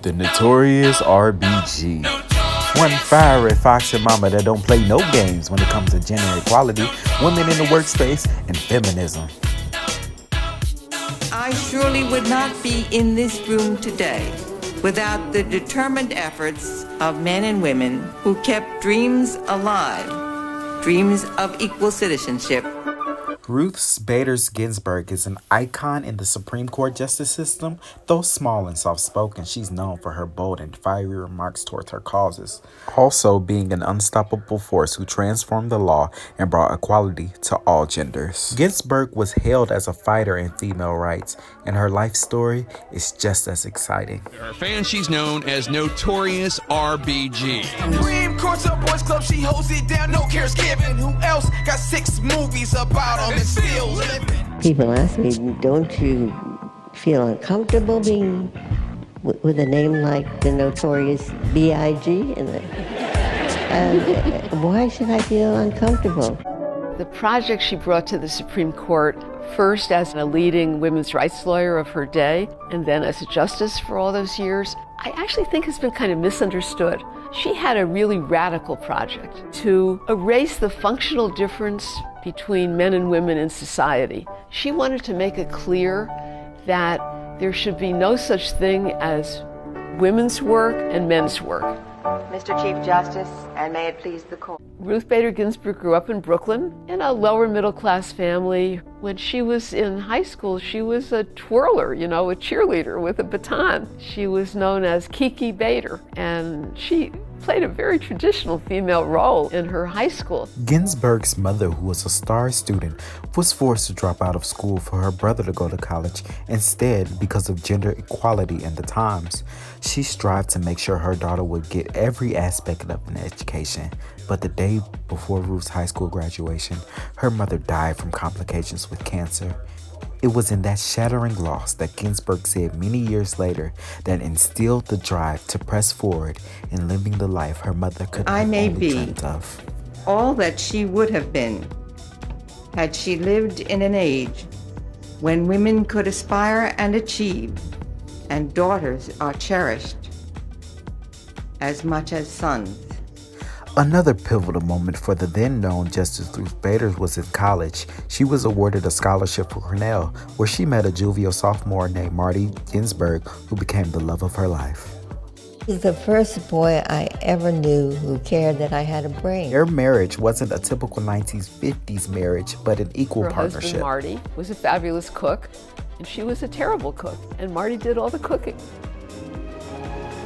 The notorious RBG. One fiery foxy mama that don't play no games when it comes to gender equality, women in the workspace, and feminism. I surely would not be in this room today without the determined efforts of men and women who kept dreams alive, dreams of equal citizenship. Ruth Bader Ginsburg is an icon in the Supreme Court justice system. Though small and soft-spoken, she's known for her bold and fiery remarks towards her causes, also being an unstoppable force who transformed the law and brought equality to all genders. Ginsburg was hailed as a fighter in female rights, and her life story is just as exciting. For her fans, she's known as Notorious RBG. Supreme Court's a boys club, she holds it down, no cares given. Who else got 6 movies about them and still living? People ask me, don't you feel uncomfortable being with a name like the Notorious B.I.G.? Why should I feel uncomfortable? The project she brought to the Supreme Court, first as a leading women's rights lawyer of her day, and then as a justice for all those years, I actually think has been kind of misunderstood. She had a really radical project to erase the functional difference between men and women in society. She wanted to make it clear that there should be no such thing as women's work and men's work. Mr. Chief Justice, and may it please the court. Ruth Bader Ginsburg grew up in Brooklyn in a lower middle class family. When she was in high school, she was a twirler, a cheerleader with a baton. She was known as Kiki Bader, and she played a very traditional female role in her high school. Ginsburg's mother, who was a star student, was forced to drop out of school for her brother to go to college instead because of gender equality in the times. She strived to make sure her daughter would get every aspect of an education. But the day before Ruth's high school graduation, her mother died from complications with cancer. It was in that shattering loss that Ginsburg said many years later that instilled the drive to press forward in living the life her mother could have only dreamed of. All that she would have been had she lived in an age when women could aspire and achieve, and daughters are cherished as much as sons. Another pivotal moment for the then-known Justice Ruth Bader was in college. She was awarded a scholarship for Cornell, where she met a jovial sophomore named Marty Ginsburg, who became the love of her life. He was the first boy I ever knew who cared that I had a brain. Their marriage wasn't a typical 1950s marriage, but an equal partnership. Her husband, Marty, was a fabulous cook, and she was a terrible cook, and Marty did all the cooking.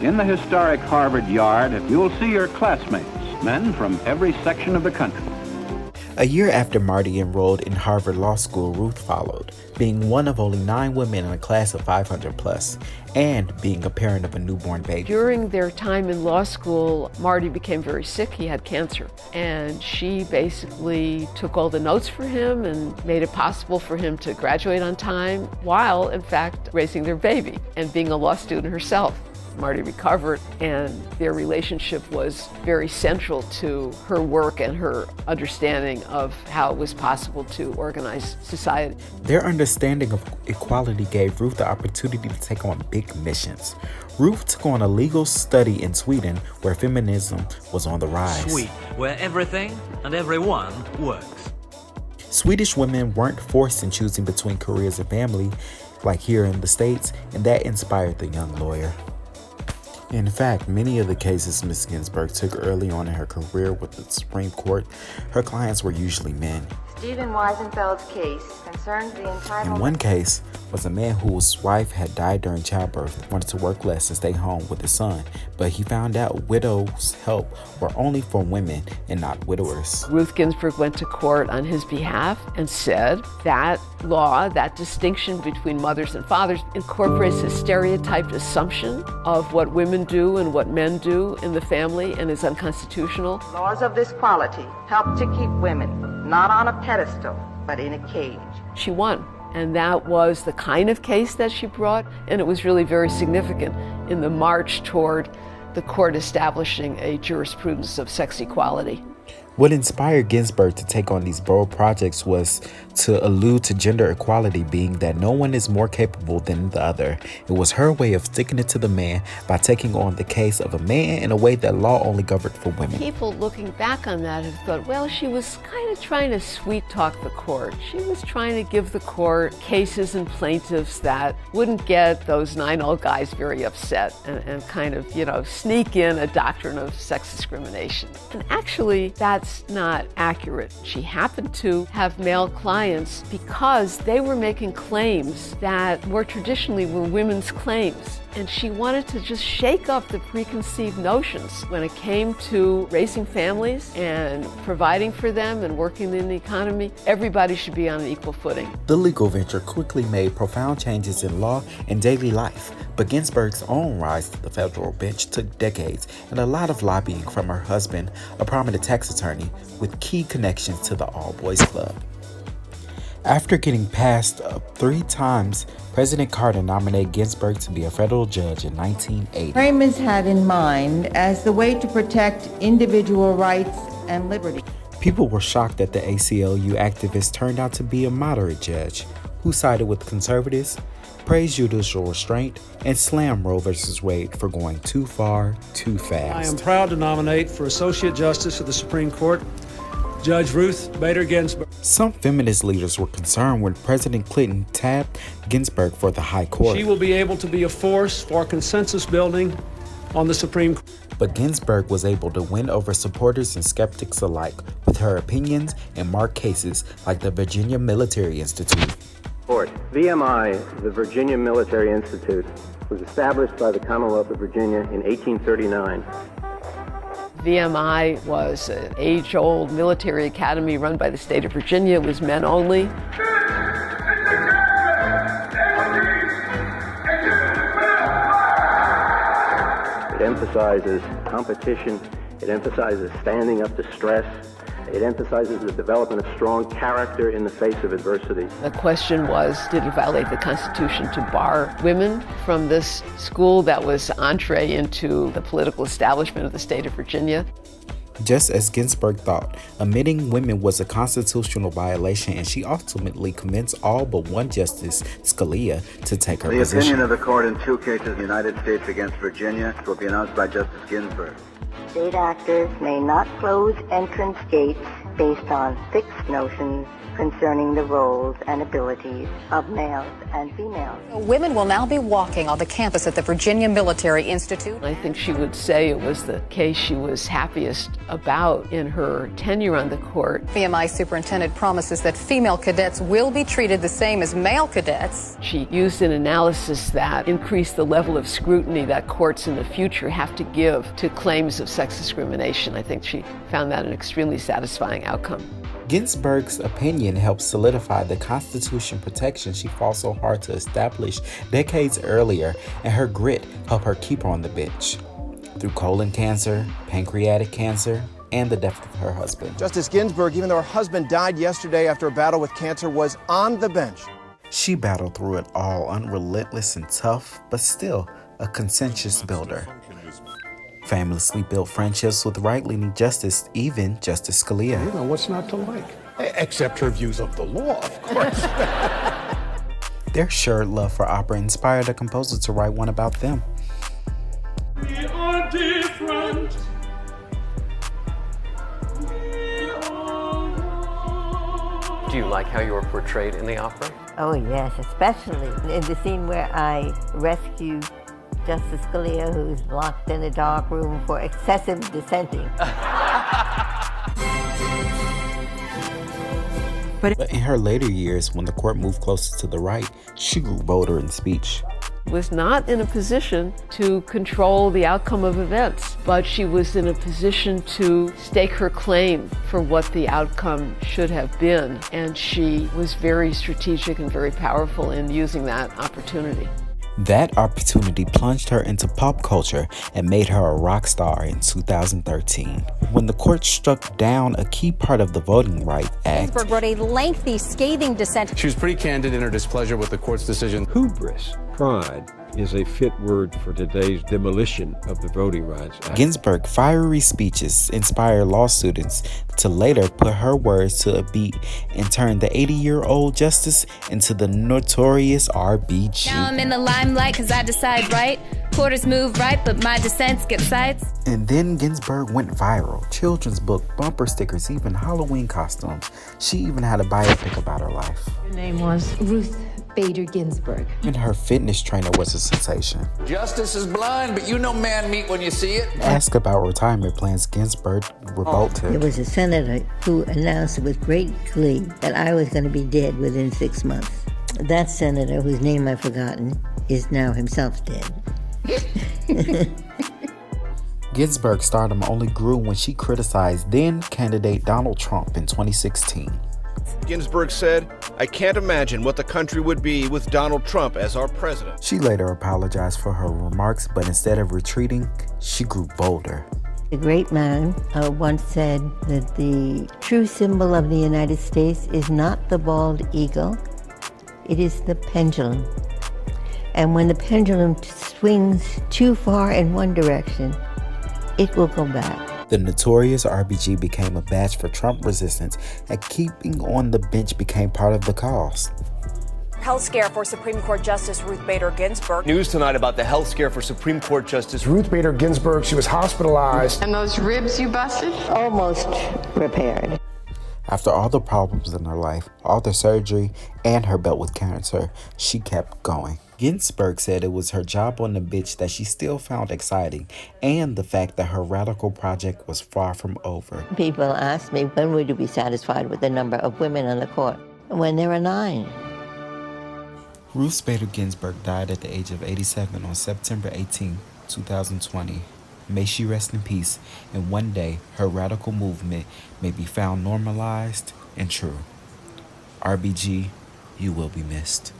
In the historic Harvard yard, you'll see your classmates, men from every section of the country. A year after Marty enrolled in Harvard Law School, Ruth followed, being one of only 9 women in a class of 500 plus, and being a parent of a newborn baby. During their time in law school, Marty became very sick. He had cancer. And she basically took all the notes for him and made it possible for him to graduate on time, while, in fact, raising their baby and being a law student herself. Marty recovered, and their relationship was very central to her work and her understanding of how it was possible to organize society. Their understanding of equality gave Ruth the opportunity to take on big missions. Ruth took on a legal study in Sweden, where feminism was on the rise. Sweden, where everything and everyone works. Swedish women weren't forced in choosing between careers and family, like here in the States, and that inspired the young lawyer. In fact, many of the cases Ms. Ginsburg took early on in her career with the Supreme Court, her clients were usually men. Stephen Weisenfeld's case concerns the entitlement. In one case was a man whose wife had died during childbirth, wanted to work less and stay home with his son, but he found out widows' help were only for women and not widowers. Ruth Ginsburg went to court on his behalf and said that law, that distinction between mothers and fathers, incorporates a stereotyped assumption of what women do and what men do in the family and is unconstitutional. Laws of this quality help to keep women not on a pedestal, but in a cage. She won, and that was the kind of case that she brought, and it was really very significant in the march toward the court establishing a jurisprudence of sex equality. What inspired Ginsburg to take on these bold projects was to allude to gender equality, being that no one is more capable than the other. It was her way of sticking it to the man by taking on the case of a man in a way that law only governed for women. People looking back on that have thought, well, she was kind of trying to sweet talk the court. She was trying to give the court cases and plaintiffs that wouldn't get those 9 old guys very upset and kind of, sneak in a doctrine of sex discrimination. And actually, that's not accurate. She happened to have male clients because they were making claims that more traditionally were women's claims. And she wanted to just shake up the preconceived notions when it came to raising families and providing for them and working in the economy. Everybody should be on an equal footing. The legal venture quickly made profound changes in law and daily life, but Ginsburg's own rise to the federal bench took decades and a lot of lobbying from her husband, a prominent tax attorney with key connections to the All Boys Club. After getting passed up 3 times, President Carter nominated Ginsburg to be a federal judge in 1980. Framers had in mind as the way to protect individual rights and liberty. People were shocked that the ACLU activist turned out to be a moderate judge who sided with conservatives, praised judicial restraint, and slammed Roe v. Wade for going too far, too fast. I am proud to nominate for Associate Justice of the Supreme Court, Judge Ruth Bader Ginsburg. Some feminist leaders were concerned when President Clinton tapped Ginsburg for the High Court. She will be able to be a force for consensus building on the Supreme Court. But Ginsburg was able to win over supporters and skeptics alike with her opinions and marked cases like the Virginia Military Institute. VMI, the Virginia Military Institute, was established by the Commonwealth of Virginia in 1839. VMI was an age-old military academy run by the state of Virginia. It was men only. It emphasizes competition. It emphasizes standing up to stress. It emphasizes the development of strong character in the face of adversity. The question was, did it violate the Constitution to bar women from this school that was entree into the political establishment of the state of Virginia? Just as Ginsburg thought, admitting women was a constitutional violation, and she ultimately convinced all but one Justice, Scalia, to take her position. The opinion of the court in 2 cases, United States against Virginia, will be announced by Justice Ginsburg. State actors may not close entrance gates based on fixed notions concerning the roles and abilities of males and females. Women will now be walking on the campus at the Virginia Military Institute. I think she would say it was the case she was happiest about in her tenure on the court. VMI superintendent promises that female cadets will be treated the same as male cadets. She used an analysis that increased the level of scrutiny that courts in the future have to give to claims of sex discrimination. I think she found that an extremely satisfying outcome. Ginsburg's opinion helped solidify the Constitution protection she fought so hard to establish decades earlier, and her grit helped her keep her on the bench through colon cancer, pancreatic cancer, and the death of her husband. Justice Ginsburg, even though her husband died yesterday after a battle with cancer, was on the bench. She battled through it all, unrelentless and tough, but still a consensus builder. Famously built friendships with right-leaning justice, even Justice Scalia. You know, what's not to like? Except her views of the law, of course. Their shared love for opera inspired a composer to write one about them. We are different. Do you like how you were portrayed in the opera? Oh yes, especially in the scene where I rescue Justice Scalia, who's locked in a dark room for excessive dissenting. But in her later years, when the court moved closer to the right, she grew bolder in speech. Was not in a position to control the outcome of events, but she was in a position to stake her claim for what the outcome should have been. And she was very strategic and very powerful in using that opportunity. That opportunity plunged her into pop culture and made her a rock star in 2013. When the court struck down a key part of the Voting Rights Act, Ginsburg wrote a lengthy, scathing dissent. She was pretty candid in her displeasure with the court's decision. Hubris, pride, is a fit word for today's demolition of the Voting Rights Act. Ginsburg's fiery speeches inspired law students to later put her words to a beat and turn the 80-year-old justice into the notorious RBG. Now I'm in the limelight because I decide right. Quarters move right, but my dissents get sights. And then Ginsburg went viral. Children's book, bumper stickers, even Halloween costumes. She even had a biopic about her life. Your name was? Ruth Bader Ginsburg. And her fitness trainer was a sensation. Justice is blind, but you know man meat when you see it. Asked about retirement plans, Ginsburg revolted. There was a senator who announced with great glee that I was going to be dead within 6 months. That senator, whose name I've forgotten, is now himself dead. Ginsburg's stardom only grew when she criticized then-candidate Donald Trump in 2016. Ginsburg said, "I can't imagine what the country would be with Donald Trump as our president." She later apologized for her remarks, but instead of retreating, she grew bolder. The great man once said that the true symbol of the United States is not the bald eagle, it is the pendulum. And when the pendulum swings too far in one direction, it will go back. The notorious RBG became a badge for Trump resistance, and keeping on the bench became part of the cause. Health scare for Supreme Court Justice Ruth Bader Ginsburg. News tonight about the health scare for Supreme Court Justice Ruth Bader Ginsburg. She was hospitalized. And those ribs you busted? Almost repaired. After all the problems in her life, all the surgery, and her bout with cancer, she kept going. Ginsburg said it was her job on the bench that she still found exciting, and the fact that her radical project was far from over. People ask me, when would you be satisfied with the number of women on the court? When there are 9. Ruth Bader Ginsburg died at the age of 87 on September 18, 2020. May she rest in peace, and one day her radical movement may be found normalized and true. RBG, you will be missed.